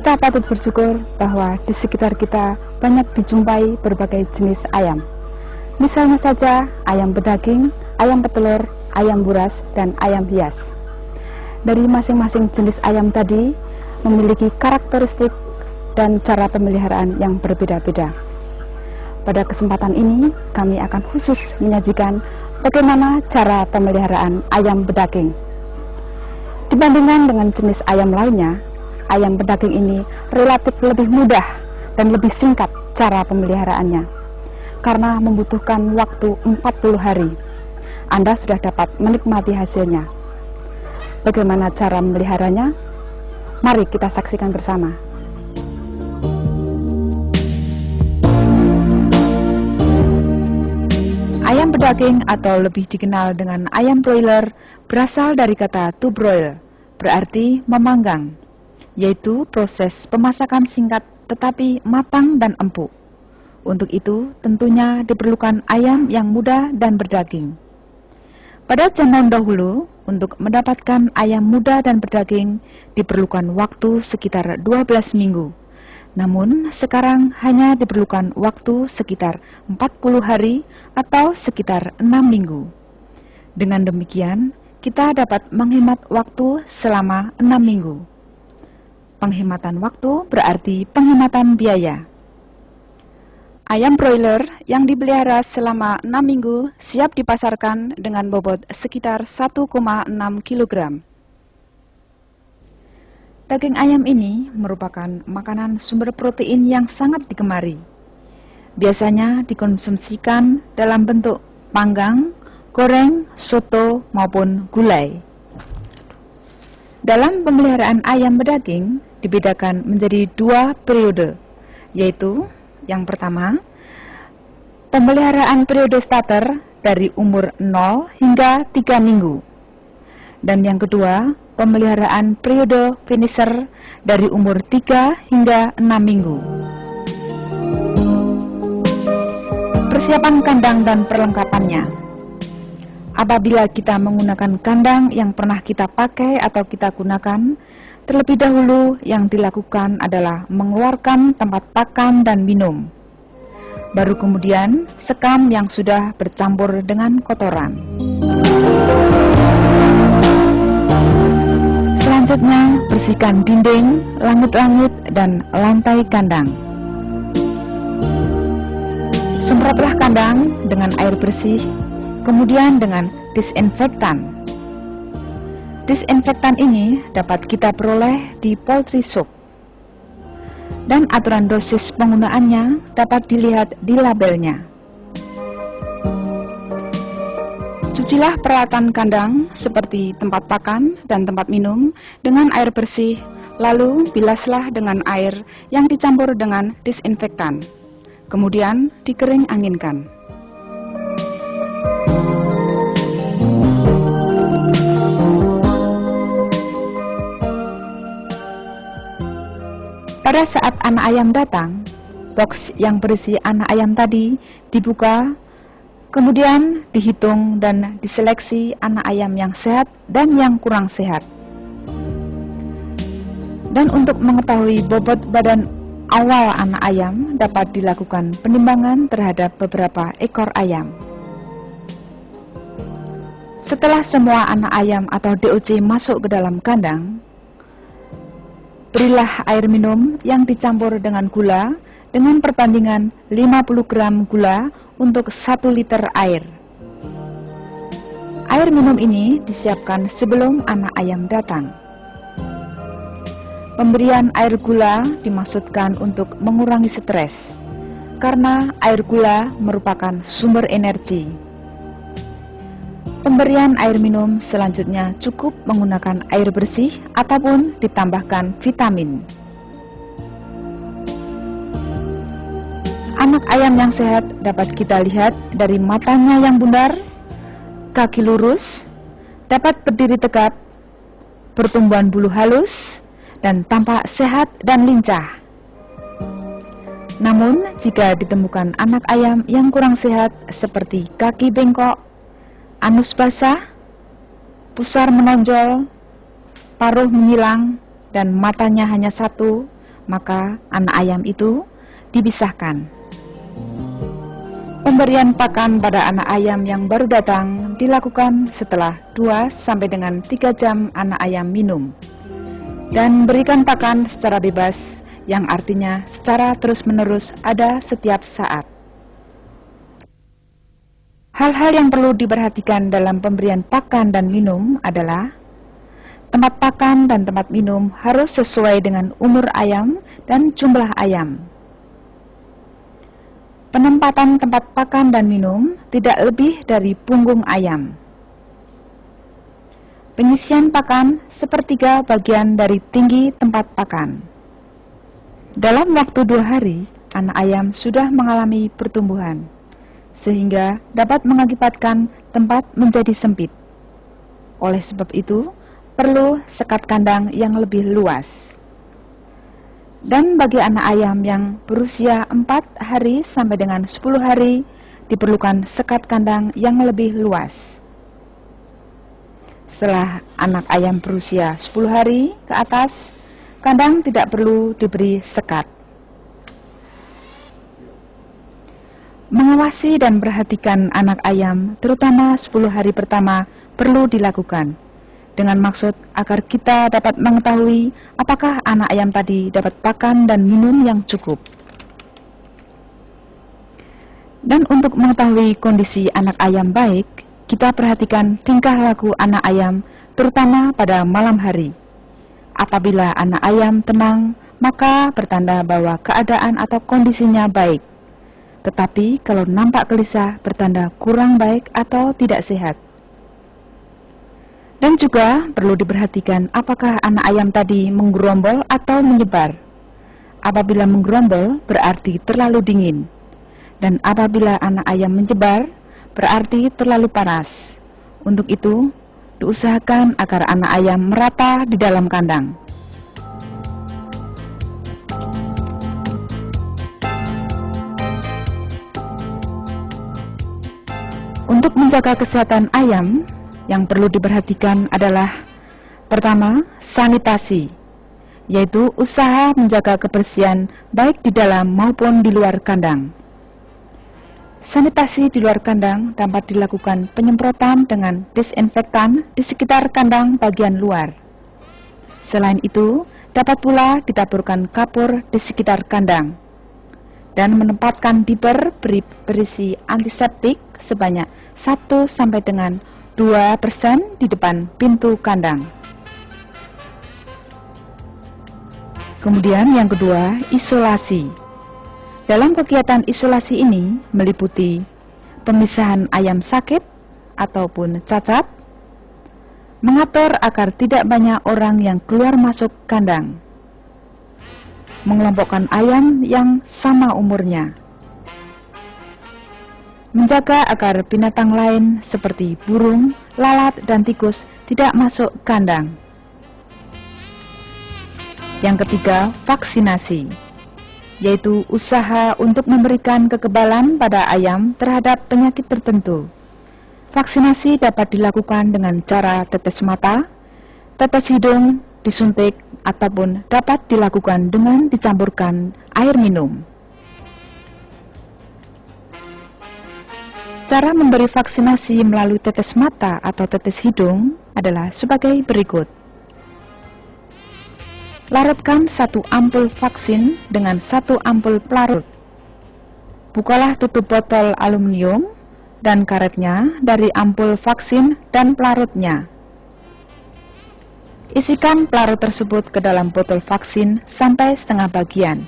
Kita patut bersyukur bahwa di sekitar kita banyak dijumpai berbagai jenis ayam. Misalnya saja ayam berdaging, ayam petelur, ayam buras, dan ayam hias. Dari masing-masing jenis ayam tadi memiliki karakteristik dan cara pemeliharaan yang berbeda-beda. Pada kesempatan ini, kami akan khusus menyajikan bagaimana cara pemeliharaan ayam berdaging. Dibandingkan dengan jenis ayam lainnya, ayam berdaging ini relatif lebih mudah dan lebih singkat cara pemeliharaannya, karena membutuhkan waktu 40 hari. Anda sudah dapat menikmati hasilnya. Bagaimana cara memeliharanya? Mari kita saksikan bersama. Ayam berdaging atau lebih dikenal dengan ayam broiler berasal dari kata to broil, berarti memanggang, yaitu proses pemasakan singkat tetapi matang dan empuk. Untuk itu tentunya diperlukan ayam yang muda dan berdaging. Pada zaman dahulu, untuk mendapatkan ayam muda dan berdaging diperlukan waktu sekitar 12 minggu. Namun sekarang hanya diperlukan waktu sekitar 40 hari atau sekitar 6 minggu. Dengan demikian, kita dapat menghemat waktu selama 6 minggu. Penghematan waktu berarti penghematan biaya. Ayam broiler yang dipelihara selama 6 minggu siap dipasarkan dengan bobot sekitar 1,6 kg. Daging ayam ini merupakan makanan sumber protein yang sangat digemari. Biasanya dikonsumsikan dalam bentuk panggang, goreng, soto, maupun gulai. Dalam pemeliharaan ayam berdaging dibedakan menjadi 2 periode, yaitu yang pertama, pemeliharaan periode starter dari umur 0 hingga 3 minggu. Dan yang kedua, pemeliharaan periode finisher dari umur 3 hingga 6 minggu. Persiapan kandang dan perlengkapannya. Apabila kita menggunakan kandang yang pernah kita pakai atau kita gunakan, terlebih dahulu yang dilakukan adalah mengeluarkan tempat pakan dan minum. Baru kemudian sekam yang sudah bercampur dengan kotoran. Selanjutnya, bersihkan dinding, langit-langit, dan lantai kandang. Semprotlah kandang dengan air bersih, kemudian dengan disinfektan. Disinfektan ini dapat kita peroleh di poultry shop. Dan aturan dosis penggunaannya dapat dilihat di labelnya. Cucilah peralatan kandang seperti tempat pakan dan tempat minum dengan air bersih, lalu bilaslah dengan air yang dicampur dengan disinfektan. Kemudian dikering anginkan. Pada saat anak ayam datang, box yang berisi anak ayam tadi dibuka, kemudian dihitung dan diseleksi anak ayam yang sehat dan yang kurang sehat. Dan untuk mengetahui bobot badan awal anak ayam dapat dilakukan penimbangan terhadap beberapa ekor ayam. Setelah semua anak ayam atau DOC masuk ke dalam kandang, berilah air minum yang dicampur dengan gula dengan perbandingan 50 gram gula untuk 1 liter air. Air minum ini disiapkan sebelum anak ayam datang. Pemberian air gula dimaksudkan untuk mengurangi stres, karena air gula merupakan sumber energi. Pemberian air minum selanjutnya cukup menggunakan air bersih ataupun ditambahkan vitamin. Anak ayam yang sehat dapat kita lihat dari matanya yang bundar, kaki lurus, dapat berdiri tegap, pertumbuhan bulu halus, dan tampak sehat dan lincah. Namun, jika ditemukan anak ayam yang kurang sehat seperti kaki bengkok, anus basah, pusar menonjol, paruh menghilang, dan matanya hanya satu, maka anak ayam itu dipisahkan. Pemberian pakan pada anak ayam yang baru datang dilakukan setelah 2 sampai dengan 3 jam anak ayam minum. Dan berikan pakan secara bebas, yang artinya secara terus-menerus ada setiap saat. Hal-hal yang perlu diperhatikan dalam pemberian pakan dan minum adalah tempat pakan dan tempat minum harus sesuai dengan umur ayam dan jumlah ayam. Penempatan tempat pakan dan minum tidak lebih dari punggung ayam. Penyisian pakan sepertiga bagian dari tinggi tempat pakan. Dalam waktu 2 hari, anak ayam sudah mengalami pertumbuhan, sehingga dapat mengakibatkan tempat menjadi sempit. Oleh sebab itu, perlu sekat kandang yang lebih luas. Dan bagi anak ayam yang berusia 4 hari sampai dengan 10 hari, diperlukan sekat kandang yang lebih luas. Setelah anak ayam berusia 10 hari ke atas, kandang tidak perlu diberi sekat. Mengawasi dan perhatikan anak ayam, terutama 10 hari pertama, perlu dilakukan, dengan maksud agar kita dapat mengetahui apakah anak ayam tadi dapat pakan dan minum yang cukup. Dan untuk mengetahui kondisi anak ayam baik, kita perhatikan tingkah laku anak ayam, terutama pada malam hari. Apabila anak ayam tenang, maka bertanda bahwa keadaan atau kondisinya baik. Tetapi kalau nampak gelisah, bertanda kurang baik atau tidak sehat. Dan juga perlu diperhatikan apakah anak ayam tadi menggerombol atau menyebar. Apabila menggerombol berarti terlalu dingin, dan apabila anak ayam menyebar berarti terlalu panas. Untuk itu, diusahakan agar anak ayam merata di dalam kandang. Untuk menjaga kesehatan ayam, yang perlu diperhatikan adalah pertama, sanitasi, yaitu usaha menjaga kebersihan baik di dalam maupun di luar kandang. Sanitasi di luar kandang dapat dilakukan penyemprotan dengan disinfektan di sekitar kandang bagian luar. Selain itu, dapat pula ditaburkan kapur di sekitar kandang dan menempatkan diber berisi antiseptik sebanyak 1 sampai dengan 2% di depan pintu kandang. Kemudian yang kedua, isolasi. Dalam kegiatan isolasi ini meliputi pemisahan ayam sakit ataupun cacat, mengatur agar tidak banyak orang yang keluar masuk kandang, mengelompokkan ayam yang sama umurnya, menjaga agar binatang lain seperti burung, lalat, dan tikus tidak masuk kandang. Yang ketiga, vaksinasi, yaitu usaha untuk memberikan kekebalan pada ayam terhadap penyakit tertentu. Vaksinasi dapat dilakukan dengan cara tetes mata, tetes hidung, disuntik, ataupun dapat dilakukan dengan dicampurkan air minum. Cara memberi vaksinasi melalui tetes mata atau tetes hidung adalah sebagai berikut. Larutkan 1 ampul vaksin dengan 1 ampul pelarut. Bukalah tutup botol aluminium dan karetnya dari ampul vaksin dan pelarutnya. Isikan pelarut tersebut ke dalam botol vaksin sampai setengah bagian.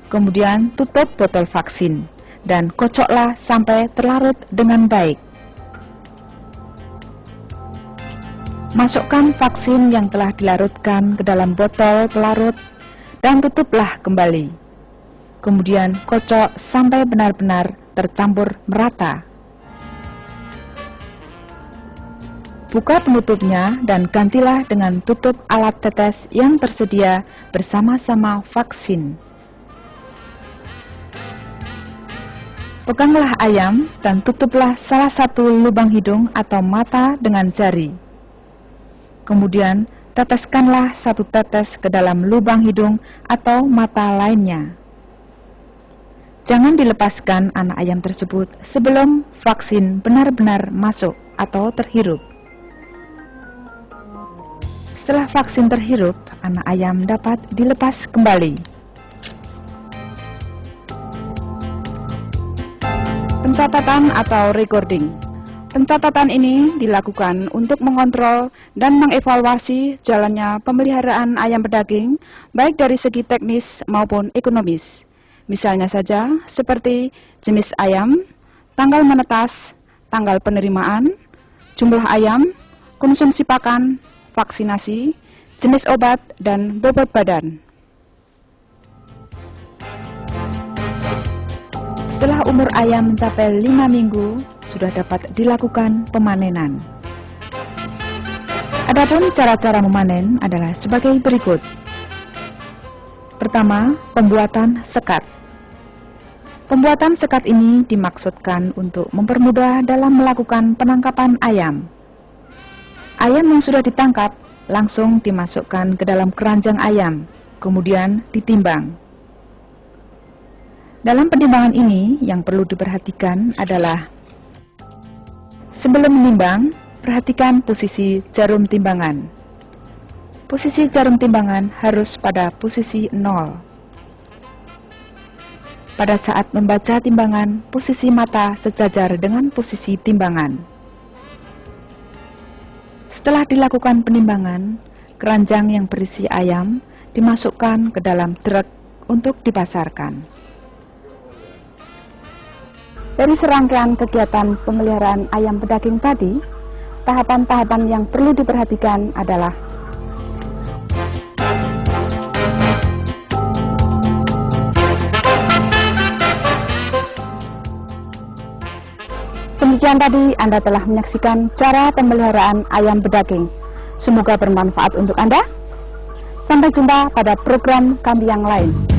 Kemudian tutup botol vaksin dan kocoklah sampai terlarut dengan baik. Masukkan vaksin yang telah dilarutkan ke dalam botol pelarut dan tutuplah kembali. Kemudian kocok sampai benar-benar tercampur merata. Buka penutupnya dan gantilah dengan tutup alat tetes yang tersedia bersama-sama vaksin. Peganglah ayam dan tutuplah salah satu lubang hidung atau mata dengan jari. Kemudian Teteskanlah 1 tetes ke dalam lubang hidung atau mata lainnya. Jangan dilepaskan anak ayam tersebut sebelum vaksin benar-benar masuk atau terhirup. Setelah vaksin terhirup, anak ayam dapat dilepas kembali. Pencatatan atau recording. Pencatatan ini dilakukan untuk mengontrol dan mengevaluasi jalannya pemeliharaan ayam pedaging, baik dari segi teknis maupun ekonomis. Misalnya saja seperti jenis ayam, tanggal menetas, tanggal penerimaan, jumlah ayam, konsumsi pakan, vaksinasi, jenis obat, dan bobot badan. Setelah umur ayam mencapai 5 minggu, sudah dapat dilakukan pemanenan. Adapun cara-cara memanen adalah sebagai berikut. Pertama, pembuatan sekat. Pembuatan sekat ini dimaksudkan untuk mempermudah dalam melakukan penangkapan ayam. Ayam yang sudah ditangkap langsung dimasukkan ke dalam keranjang ayam, kemudian ditimbang. Dalam penimbangan ini yang perlu diperhatikan adalah sebelum menimbang, perhatikan posisi jarum timbangan. Posisi jarum timbangan harus pada posisi 0. Pada saat membaca timbangan, posisi mata sejajar dengan posisi timbangan. Setelah dilakukan penimbangan, keranjang yang berisi ayam dimasukkan ke dalam truk untuk dipasarkan. Dari serangkaian kegiatan pemeliharaan ayam pedaging tadi, tahapan-tahapan yang perlu diperhatikan adalah demikian tadi Anda telah menyaksikan cara pemeliharaan ayam pedaging. Semoga bermanfaat untuk Anda. Sampai jumpa pada program kami yang lain.